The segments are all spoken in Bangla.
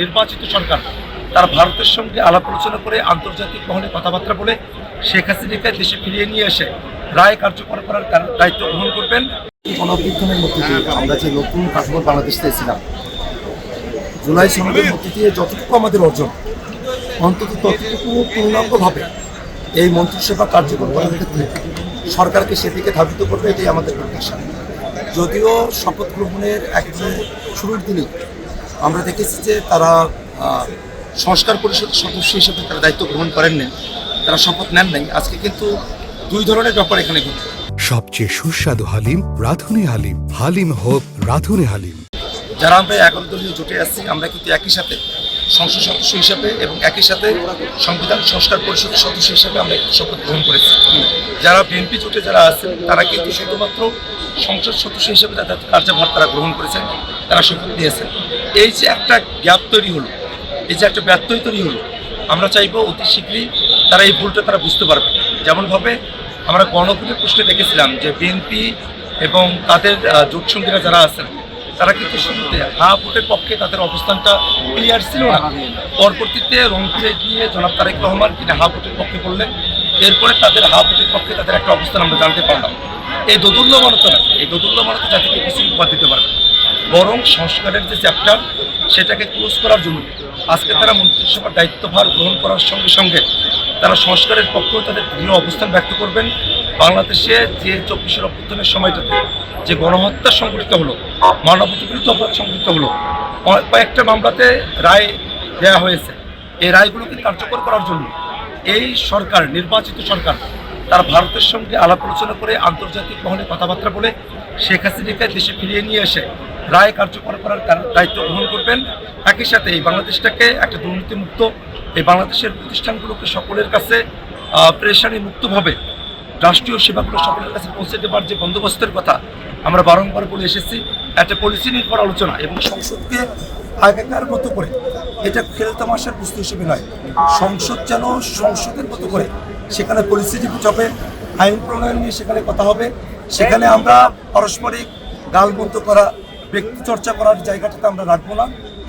নির্বাচিত সরকার তারা ভারতের সঙ্গে আলাপ আলোচনা করে আন্তর্জাতিক মহলে কথাবার্তা বলে শেখ হাসিনাকে দেশে ফিরিয়ে নিয়ে এসে রায় কার্যকর করার দায়িত্ব গ্রহণ করবেন। গণঅভ্যুত্থানের মধ্যে দিয়ে আমরা যে নতুন কাঠামো বাংলাদেশ পেয়েছিলাম, জুলাই সনদের মধ্যে দিয়ে যতটুকু আমাদের অর্জন, অন্তত ততটুকু পূর্ণাঙ্গভাবে এই মন্ত্রিসভা কার্যকর করার ক্ষেত্রে সরকারকে সেদিকে ধাবিত করবে, এটাই আমাদের প্রত্যাশা। যদিও শপথ গ্রহণের একবারে শুরুর দিনই আমরা দেখেছি যে তারা সংস্কার পরিষদের সদস্য হিসেবে তারা দায়িত্ব গ্রহণ করেননি, তারা শপথ নেন নাই। আজকে কিন্তু দুই ধরনের ব্যাপার এখানে ঘটছে। সবচেয়ে সুস্বাদু হালিম রাঁধুনি হালিম, হালিম হোক রাঁধুনি হালিম। যারা আমরা 11 দলীয় জোটে আসছি, আমরা কিন্তু একই সাথে সংসদ সদস্য হিসাবে এবং একই সাথে সংবিধান সংস্কার পরিষদের সদস্য হিসাবে আমরা শপথ গ্রহণ করেছি। যারা বিএনপি জোটে যারা আছেন তারা কিন্তু শুধুমাত্র সংসদ সদস্য হিসেবে তাদের কার্যভার তারা গ্রহণ করেছেন, তারা শপথ নিয়েছেন। এই যে একটা গ্যাপ তৈরি হলো, এই যে একটা ব্যত্যয় তৈরি হলো, আমরা চাইবো অতি শীঘ্রই তারা এই ভুলটা তারা বুঝতে পারবে। যেমনভাবে আমরা গণভোটের প্রশ্নে দেখেছিলাম যে বিএনপি এবং তাদের জোটসঙ্গীরা যারা আছেন তারা কিন্তু শুরুতে ভোটের পক্ষে তাদের অবস্থানটা ক্লিয়ার ছিল না। পরবর্তীতে রংপুরে গিয়ে জনাব তারেক রহমান তিনি ভোটের পক্ষে বললেন, এরপরে তাদের ভোটের পক্ষে তাদের একটা অবস্থান আমরা জানতে পারলাম। এই দোদুল্যমানতা না, এই দোদুল্যমানতা জাতিকে কিছু উপহার দিতে পারবে, বরং সংস্কারের যে চ্যাপ্টার সেটাকে ক্লোজ করার জন্য আজকে তারা মন্ত্রিসভার দায়িত্বভার গ্রহণ করার সঙ্গে সঙ্গে তারা সংস্কারের পক্ষেও তাদের দৃঢ় অবস্থান ব্যক্ত করবেন। বাংলাদেশে যে 24 অভ্যুত্থানের সময়টাতে যে গণহত্যা সংঘটিত হলো, মানবতা বিরুদ্ধে অপরাধ সংঘটিত হলো, কয়েকটা মামলাতে রায় দেওয়া হয়েছে। এই রায়গুলোকে কার্যকর করার জন্য এই সরকার, নির্বাচিত সরকার, তারা ভারতের সঙ্গে আলাপ আলোচনা করে আন্তর্জাতিক মহলে কথাবার্তা বলে শেখ হাসিনাকে দেশে ফিরিয়ে নিয়ে এসে রায় কার্যকর করার দায়িত্ব গ্রহণ করবেন। একই সাথে এই বাংলাদেশটাকে একটা দুর্নীতিমুক্ত, এই বাংলাদেশের প্রতিষ্ঠানগুলোকে সকলের কাছে প্রেশারি মুক্তভাবে রাষ্ট্রীয় সেবাগুলো সকলের কাছে পৌঁছে দেওয়ার যে বন্দোবস্তের কথা আমরা বারংবার বলে এসেছি, একটা পলিসি নির্ভর আলোচনা এবং সংসদকে আগেকার মতো করে এটা খেলতামাশার বস্তু হিসেবে নয়, সংসদ যেন সংসদের মতো করে সেখানে পলিসি ডিবেট হবে, আইন প্রণয়ন নিয়ে সেখানে কথা হবে। সেখানে আমরা পারস্পরিক গালমন্দ করা, ব্যক্তি চর্চা করার জায়গাটাতে আমরা রাখবো না।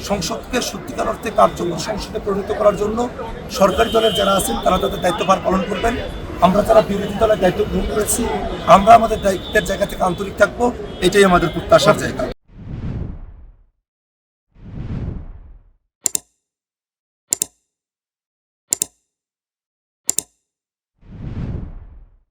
সংসদকে সত্যিকার অর্থে কার্যকর সংসদে পরিণত করার জন্য সরকারি দলের যারা আছেন তারা তাদের দায়িত্বভার পালন করবেন। আমরা যারা বিরোধী দলের দায়িত্ব গ্রহণ করেছি, আমরা আমাদের দায়িত্বের জায়গা থেকে আন্তরিক থাকবো, এটাই আমাদের প্রত্যাশার জায়গা।